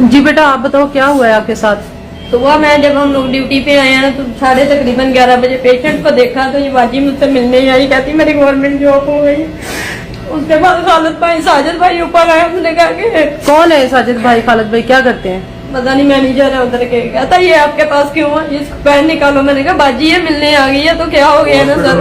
जी बेटा आप बताओ क्या हुआ है आपके साथ? सुबह मैं जब हम लोग ड्यूटी पे आए हैं तो साढ़े तकरीबन 11 बजे पेशेंट को देखा तो ये बाजी मुझसे मिलने आई, कहती मेरी गवर्नमेंट जॉब हो गई। उसके बाद खालिद भाई साजिद भाई ऊपर आए, उसने कहा कि कौन है साजिद भाई? खालिद भाई क्या करते हैं? पता नहीं, मैनेजर है उधर के। कहता ये आपके पास क्यों है? इसको पैर निकालो। मैंने कहा बाजी ये मिलने आ गई है तो क्या हो गया ना सर?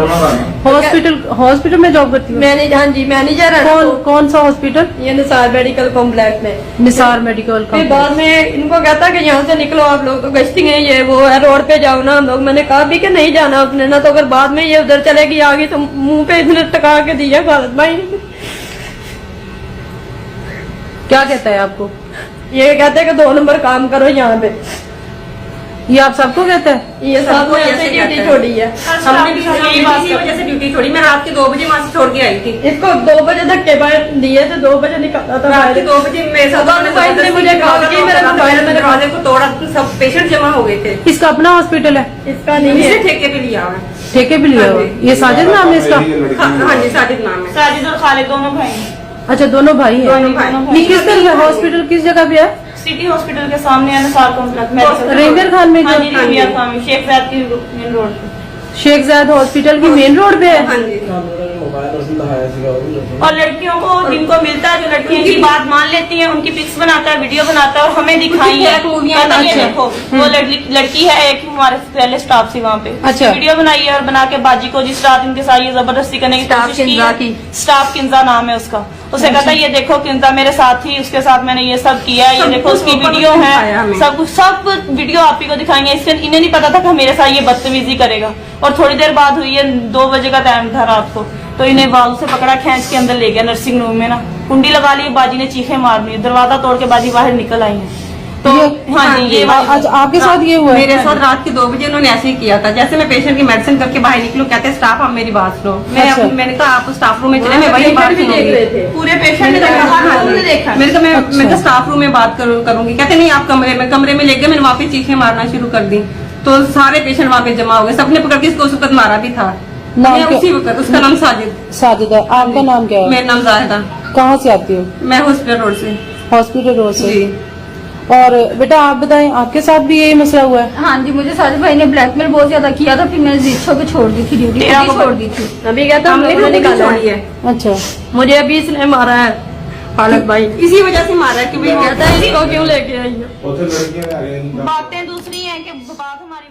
हॉस्पिटल में जॉब करती है? हाँ जी मैनेजर है। कौन सा हॉस्पिटल? ये निसार मेडिकल कॉम्प्लेक्स में। निसार मेडिकल फिर बाद में इनको कहता कि यहाँ से निकलो आप लोग, तो गश्ती है ये वो है, रोड पे जाओ ना हम लोग। मैंने कहा भी कि नहीं जाना उसने ना, तो अगर बाद में ये उधर चलेगी आगे तो मुंह पे इसने टका के दिया खालिद भाई ने। क्या कहता है आपको? ये कहते हैं कि 2 नंबर काम करो यहाँ पे। ये आप सबको कहता है? ये सबको ऐसे ड्यूटी छोड़ी है। हमने भी इसी वजह से ड्यूटी छोड़ी। मैं रात के 2 बजे वहाँ से छोड़ के आई थी। इसको 2 बजे धक्के बाहर दिए थे, 2 बजे निकला था। रात के 2 बजे मेरे साथ ने मुझे कॉल की, मेरे मोबाइल में दरवाजे को तोड़ा, सब पेशेंट जमा हो गए थे। इसका अपना हॉस्पिटल है? इसका नहीं है, ठेके पे लिया हुआ है। ठेके पे लिया हुआ? ये साजिद नाम है इसका? हाँ जी साजिद नाम है। साजिद और खालिद दोनों भाई। अच्छा दोनों भाई हैं। ये किस तरह हॉस्पिटल किस जगह पे है? सिटी हॉस्पिटल के सामने है निसार कॉम्प्लेक्स में, रेंगर खान में हाँ जो जी, रेंगर खान में, शेख जायद की मेन रोड पे। शेख जायद हॉस्पिटल की मेन रोड पे है? हाँ जी। और लड़कियों को जिनको मिलता है, जो लड़कियों की बात मान लेती हैं, उनकी पिक्स बनाता है, वीडियो बनाता है और हमें दिखाई है। ये देखो वो लड़की है एक हमारे पहले स्टाफ थी वहाँ पे। अच्छा। वीडियो बनाई है और बना के बाजी को जिस रात इनके साथ ये जबरदस्ती करने की कोशिश की। स्टाफ किंजा नाम है उसका। उसे कहता है ये देखो किंजा मेरे साथ थी, उसके साथ मैंने ये सब किया है, ये देखो उसकी वीडियो है, सब वीडियो आप ही को दिखाएंगे। इससे इन्हें नहीं पता था कि मेरे साथ ये बदतमीजी करेगा। और थोड़ी देर बाद हुई है, 2 बजे का टाइम था रात को, तो इन्हें बाजू से पकड़ा, खींच के अंदर ले गया नर्सिंग रूम में ना। कुंडी लगा ली, बाजी ने चीखें मारनी, दरवाजा तोड़ के बाजी बाहर निकल आई है। तो हाँ जी ये आज आपके साथ ये हुआ? मेरे साथ रात के 2 बजे उन्होंने ऐसे ही किया था। जैसे मैं पेशेंट की मेडिसिन करके बाहर निकलूं, कहते हैं स्टाफ आप मेरी बात सुनो। मैंने कहा आप स्टाफ रूम में चले, मैं वही बात भी देख रहे थे। पूरे पेशेंट ने देखा। मैं तो स्टाफ रूम में बात करूंगी। कहते नहीं आप कमरे में ले गए। मैंने वहाँ पे चीखें मारना शुरू कर दी, तो सारे पेशेंट वहाँ पे जमा हो गए। सबने पकड़ के इसको उस वक्त मारा भी था। उसी वक्त। उसका नाम साजिद। साजिद है। आपका नाम क्या है? मेरा नाम जाहिदा। कहाँ से आती हो? मैं हॉस्पिटल रोड से। हॉस्पिटल रोड से। और बेटा आप बताएं आपके साथ भी यही मसला हुआ है? हाँ जी, मुझे साजिद भाई ने ब्लैकमेल बहुत ज्यादा किया था, फिर मैंने जिद पे छोड़ दी थी, ड्यूटी छोड़ दी थी। अभी कहता हमने निकाला है। अच्छा मुझे अभी इसने मारा है खालिद भाई, इसी वजह से मारा है कि भाई कहता है इसको क्यों लेके आई है। बातें दूसरी हैं कि बात हमारी